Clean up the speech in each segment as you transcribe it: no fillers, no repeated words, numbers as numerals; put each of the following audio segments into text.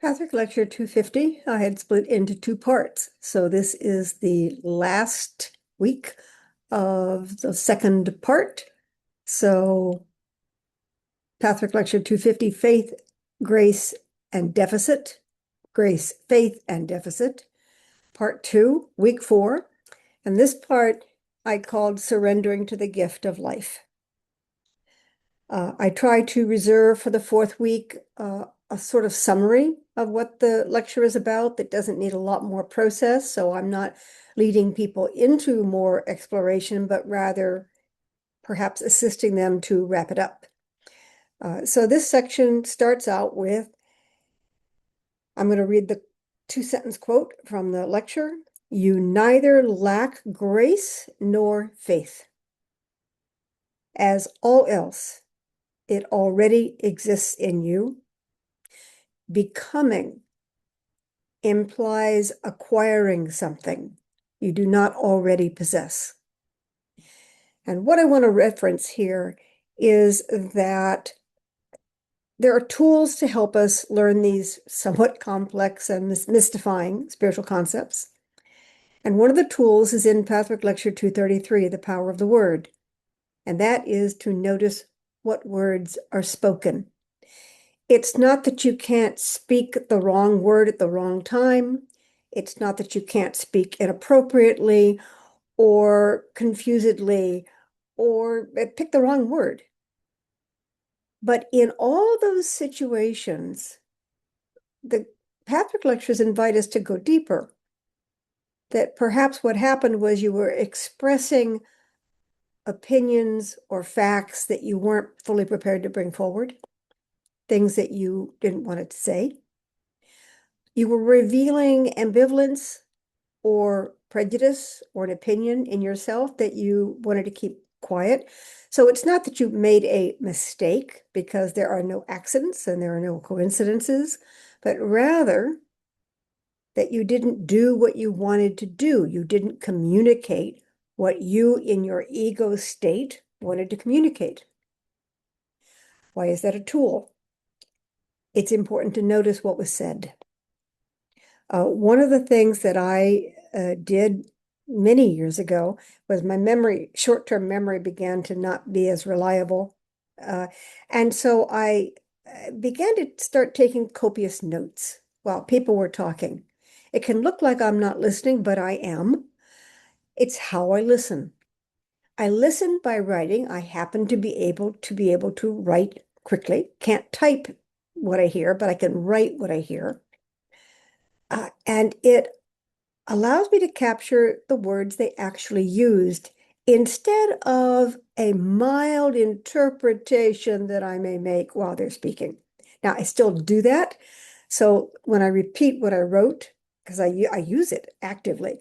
Patrick Lecture 250, I had split into two parts. So this is the last week of the second part. So Patrick Lecture 250, Faith, Grace, and Deficit. Grace, Faith, and Deficit. Part 2, week 4. And this part I called Surrendering to the Gift of Life. I try to reserve for the fourth week a sort of summary of what the lecture is about that doesn't need a lot more process. So I'm not leading people into more exploration, but rather perhaps assisting them to wrap it up. So this section starts out with, I'm going to read the two-sentence quote from the lecture. You neither lack grace nor faith. As all else, it already exists in you. Becoming implies acquiring something you do not already possess. And what I want to reference here is that there are tools to help us learn these somewhat complex and mystifying spiritual concepts. And one of the tools is in Pathwork Lecture 233, The Power of the Word. And that is to notice what words are spoken. It's not that you can't speak the wrong word at the wrong time. It's not that you can't speak inappropriately or confusedly or pick the wrong word. But in all those situations, the Patrick lectures invite us to go deeper. That perhaps what happened was you were expressing opinions or facts that you weren't fully prepared to bring forward, things that you didn't want to say. You were revealing ambivalence or prejudice or an opinion in yourself that you wanted to keep quiet. So it's not that you made a mistake, because there are no accidents and there are no coincidences, but rather that you didn't do what you wanted to do. You didn't communicate what you in your ego state wanted to communicate. Why is that a tool? It's important to notice what was said. One of the things that I did many years ago was my memory, short-term memory, began to not be as reliable. And so I began to start taking copious notes while people were talking. It can look like I'm not listening, but I am. It's how I listen. I listen by writing. I happen to be able to write quickly. Can't type what I hear, but I can write what I hear. And it allows me to capture the words they actually used instead of a mild interpretation that I may make while they're speaking. Now, I still do that. So when I repeat what I wrote, because I use it actively,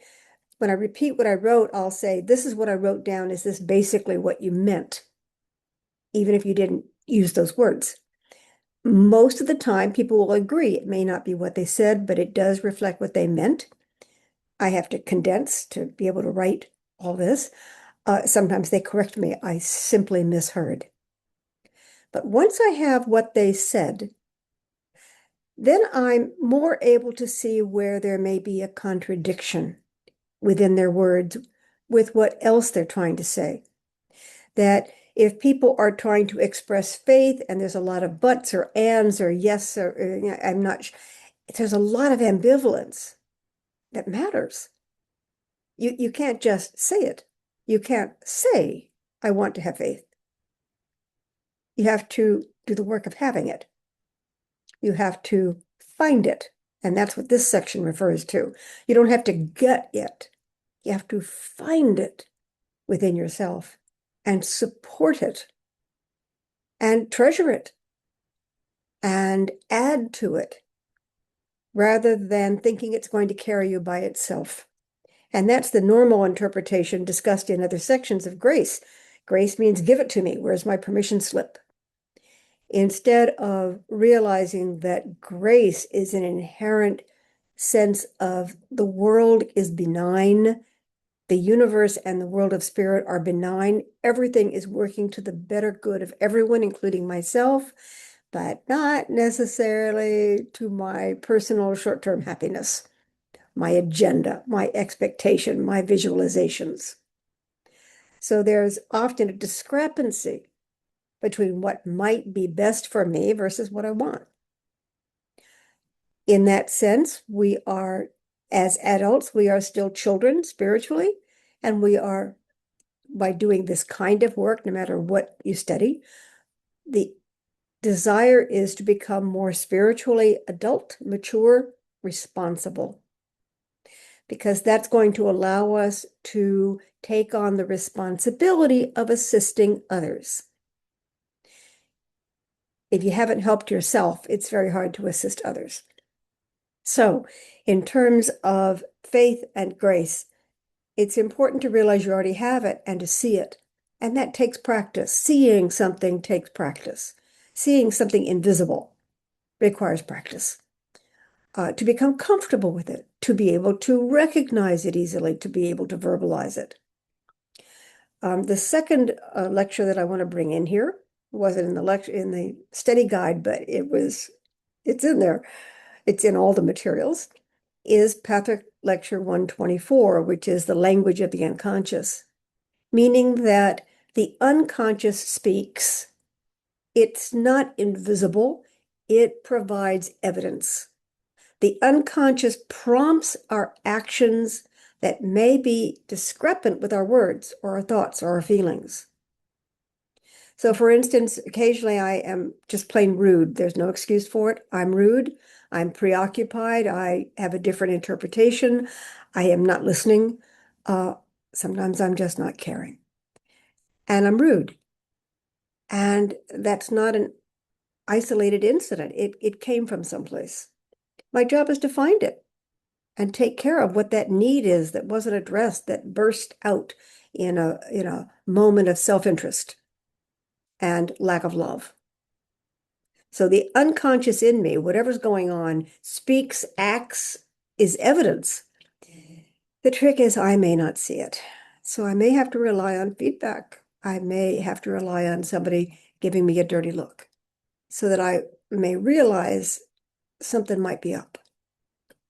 when I repeat what I wrote, I'll say, this is what I wrote down. Is this basically what you meant? Even if you didn't use those words. Most of the time, people will agree. It may not be what they said, but it does reflect what they meant. I have to condense to be able to write all this. Sometimes they correct me. I simply misheard. But once I have what they said, then I'm more able to see where there may be a contradiction within their words with what else they're trying to say. That if people are trying to express faith and there's a lot of buts or ands or yes or I'm not, there's a lot of ambivalence that matters. You can't just say it. You can't say, I want to have faith. You have to do the work of having it. You have to find it. And that's what this section refers to. You don't have to get it. You have to find it within yourself and support it and treasure it and add to it rather than thinking it's going to carry you by itself. And that's the normal interpretation discussed in other sections of grace. Grace means give it to me. Where's my permission slip? Instead of realizing that grace is an inherent sense of the world is benign, the universe and the world of spirit are benign. Everything is working to the better good of everyone, including myself. but not necessarily to my personal short-term happiness, my agenda, my expectation, my visualizations. So there's often a discrepancy between what might be best for me versus what I want. In that sense, we are, as adults, we are still children spiritually, and we are, by doing this kind of work, no matter what you study, the desire is to become more spiritually adult, mature, responsible, because that's going to allow us to take on the responsibility of assisting others. If you haven't helped yourself, it's very hard to assist others. So, in terms of faith and grace, it's important to realize you already have it and to see it. And that takes practice. Seeing something takes practice. Seeing something invisible requires practice. To become comfortable with it, to be able to recognize it easily, to be able to verbalize it. The second lecture that I want to bring in here wasn't in the lecture in the study guide, but it's in there. It's in all the materials. Is Patrick Lecture 124, which is the language of the unconscious, meaning that the unconscious speaks. It's not invisible. It provides evidence. The unconscious prompts our actions that may be discrepant with our words or our thoughts or our feelings. So for instance, occasionally I am just plain rude. There's no excuse for it. I'm rude. I'm preoccupied. I have a different interpretation. I am not listening. Sometimes I'm just not caring. And I'm rude. And that's not an isolated incident. It came from someplace. My job is to find it and take care of what that need is that wasn't addressed, that burst out in a moment of self-interest and lack of love. So the unconscious in me, whatever's going on, speaks, acts, is evidence. The trick is I may not see it. So I may have to rely on feedback. I may have to rely on somebody giving me a dirty look so that I may realize something might be up.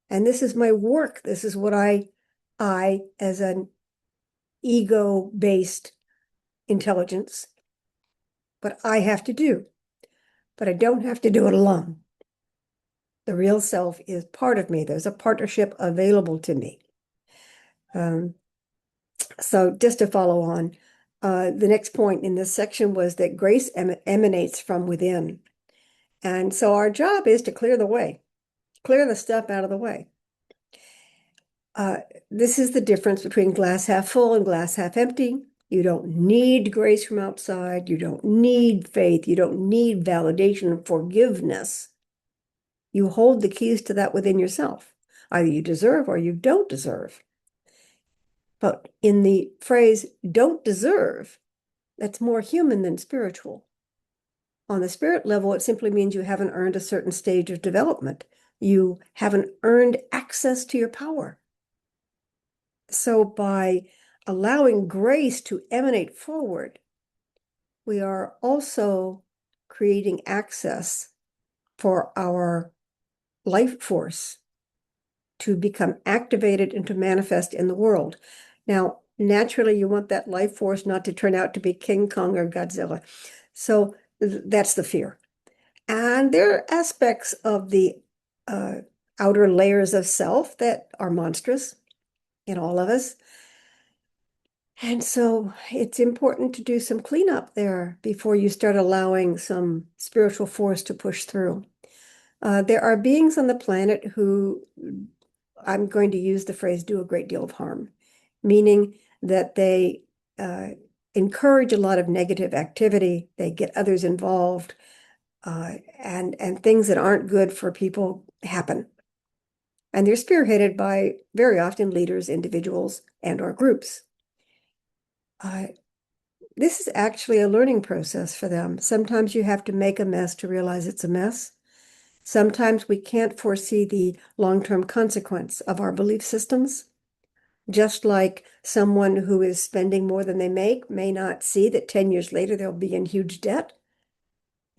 And this is my work. This is what I as an ego-based intelligence, but I have to do. But I don't have to do it alone. The real self is part of me. There's a partnership available to me. So just to follow on, the next point in this section was that grace emanates from within. And so our job is to clear the way, clear the stuff out of the way. This is the difference between glass half full and glass half empty. You don't need grace from outside. You don't need faith. You don't need validation and forgiveness. You hold the keys to that within yourself. Either you deserve or you don't deserve. But in the phrase, don't deserve, that's more human than spiritual. On the spirit level, it simply means you haven't earned a certain stage of development. You haven't earned access to your power. So by allowing grace to emanate forward, we are also creating access for our life force to become activated and to manifest in the world. Now, naturally, you want that life force not to turn out to be King Kong or Godzilla. So that's the fear. And there are aspects of the outer layers of self that are monstrous in all of us. And so it's important to do some cleanup there before you start allowing some spiritual force to push through. There are beings on the planet who, I'm going to use the phrase, do a great deal of harm, meaning that they encourage a lot of negative activity. They get others involved, and things that aren't good for people happen. And they're spearheaded by very often leaders, individuals, and or groups. This is actually a learning process for them. Sometimes you have to make a mess to realize it's a mess. Sometimes we can't foresee the long-term consequence of our belief systems. Just like someone who is spending more than they make may not see that 10 years later they'll be in huge debt.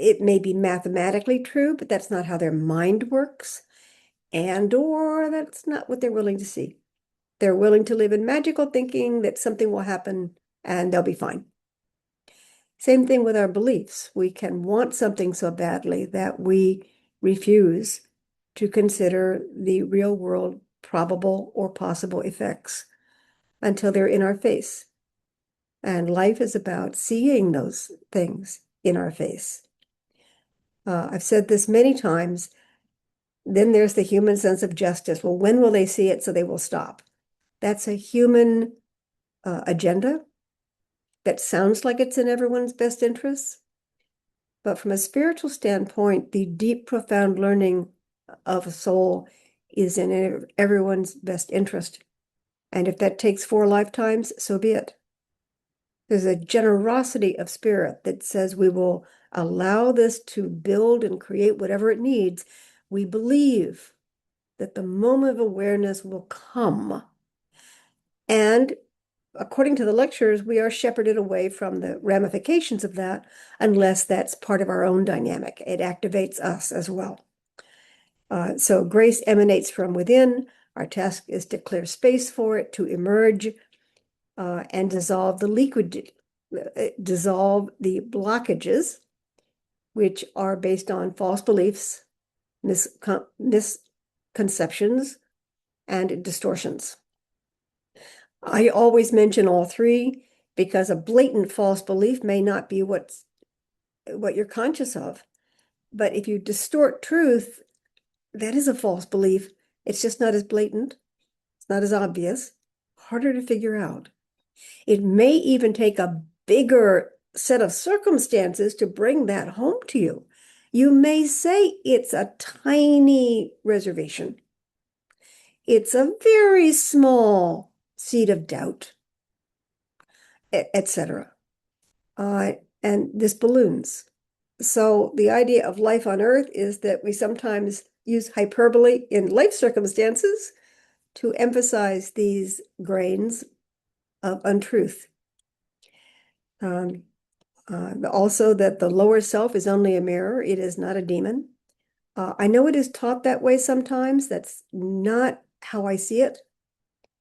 it may be mathematically true, but that's not how their mind works, or that's not what they're willing to see. They're willing to live in magical thinking that something will happen and they'll be fine. Same thing with our beliefs. We can want something so badly that we refuse to consider the real world probable or possible effects until they're in our face. And life is about seeing those things in our face. I've said this many times. Then there's the human sense of justice. Well, when will they see it so they will stop? That's a human agenda that sounds like it's in everyone's best interests. But from a spiritual standpoint, the deep, profound learning of a soul is in everyone's best interest. And if that takes 4 lifetimes, so be it. There's a generosity of spirit that says we will allow this to build and create whatever it needs. We believe that the moment of awareness will come. And according to the lectures, we are shepherded away from the ramifications of that unless that's part of our own dynamic. It activates us as well. So grace emanates from within. Our task is to clear space for it to emerge and dissolve the blockages, which are based on false beliefs, misconceptions, and distortions. I always mention all 3 because a blatant false belief may not be what you're conscious of. But if you distort truth, that is a false belief. It's just not as blatant. It's not as obvious, harder to figure out. It may even take a bigger set of circumstances to bring that home to you. You may say it's a tiny reservation. It's a very small seed of doubt, etc. And this balloons. So the idea of life on Earth is that we sometimes use hyperbole in life circumstances to emphasize these grains of untruth. Also that the lower self is only a mirror. It is not a demon. I know it is taught that way sometimes. That's not how I see it.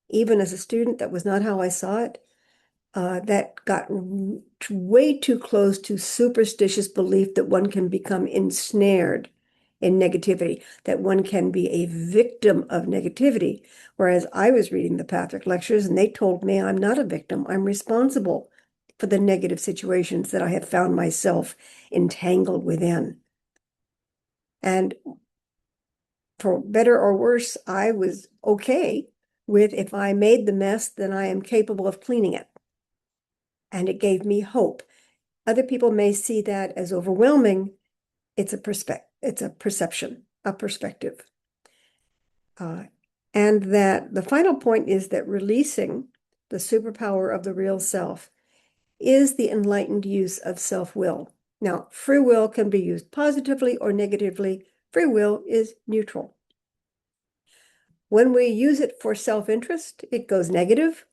Even as a student, that was not how I saw it. That got way too close to superstitious belief that one can become ensnared in negativity, that one can be a victim of negativity. Whereas I was reading the Patrick lectures and they told me I'm not a victim. I'm responsible for the negative situations that I have found myself entangled within. And for better or worse, I was okay with if I made the mess, then I am capable of cleaning it. And it gave me hope. Other people may see that as overwhelming. It's a perception, a perspective. And that the final point is that releasing the superpower of the real self is the enlightened use of self-will. Now, free will can be used positively or negatively. Free will is neutral. When we use it for self-interest, it goes negative.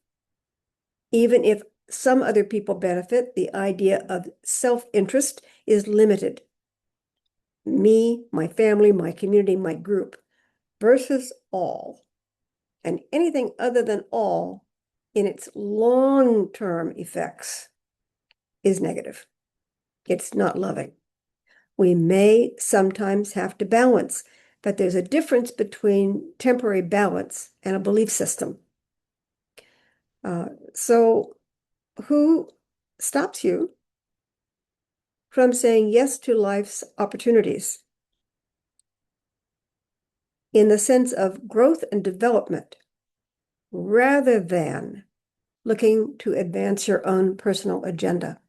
Even if some other people benefit, the idea of self-interest is limited. Me, my family, my community, my group, versus all. And anything other than all in its long-term effects is negative. It's not loving. We may sometimes have to balance, but there's a difference between temporary balance and a belief system. So who stops you from saying yes to life's opportunities in the sense of growth and development rather than looking to advance your own personal agenda?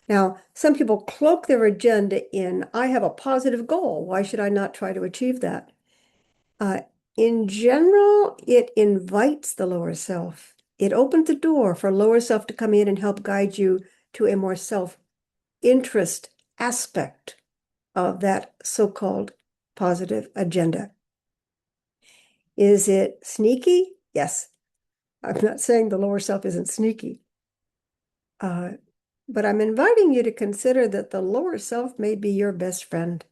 Now, some people cloak their agenda in, I have a positive goal. Why should I not try to achieve that? In general, it invites the lower self. It opens the door for lower self to come in and help guide you to a more self-interest aspect of that so-called positive agenda. Is it sneaky? Yes. I'm not saying the lower self isn't sneaky. But I'm inviting you to consider that the lower self may be your best friend.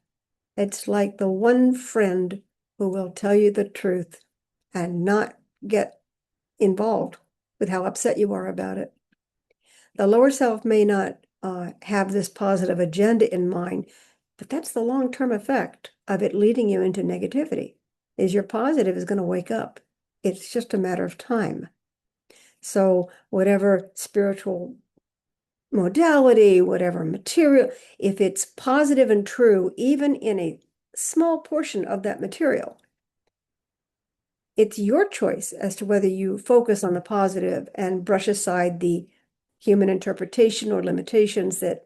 It's like the one friend who will tell you the truth and not get involved with how upset you are about it. The lower self may not have this positive agenda in mind, but that's the long-term effect of it leading you into negativity, is your positive is going to wake up. It's just a matter of time. So whatever spiritual modality, whatever material, if it's positive and true, even in a small portion of that material, it's your choice as to whether you focus on the positive and brush aside the human interpretation or limitations that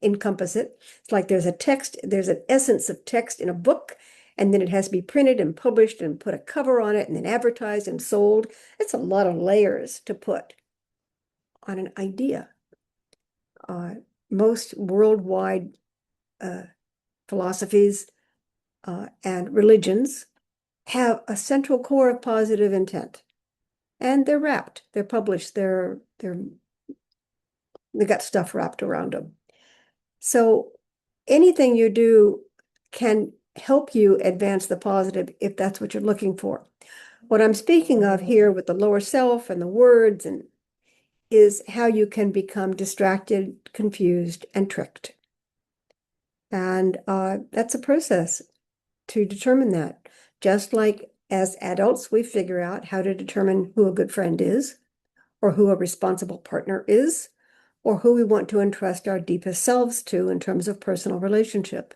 encompass it. It's like there's a text, there's an essence of text in a book, and then it has to be printed and published and put a cover on it and then advertised and sold. It's a lot of layers to put on an idea. Most worldwide philosophies and religions have a central core of positive intent. And they're wrapped, they're published, they got stuff wrapped around them. So anything you do can help you advance the positive if that's what you're looking for. What I'm speaking of here with the lower self and the words and is how you can become distracted, confused, and tricked. And that's a process to determine that. Just like as adults, we figure out how to determine who a good friend is, or who a responsible partner is, or who we want to entrust our deepest selves to in terms of personal relationship.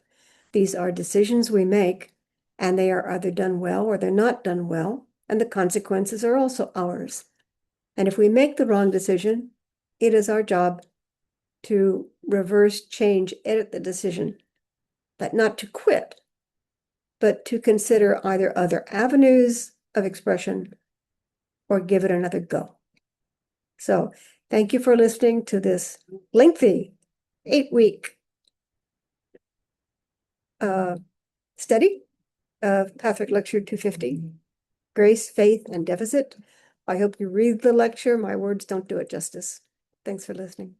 These are decisions we make, and they are either done well or they're not done well, and the consequences are also ours. And if we make the wrong decision, it is our job to reverse, change, edit the decision, but not to quit, but to consider either other avenues of expression or give it another go. So thank you for listening to this lengthy 8-week study of Patrick Lecture 250, Grace, Faith, and Deficit. I hope you read the lecture. My words don't do it justice. Thanks for listening.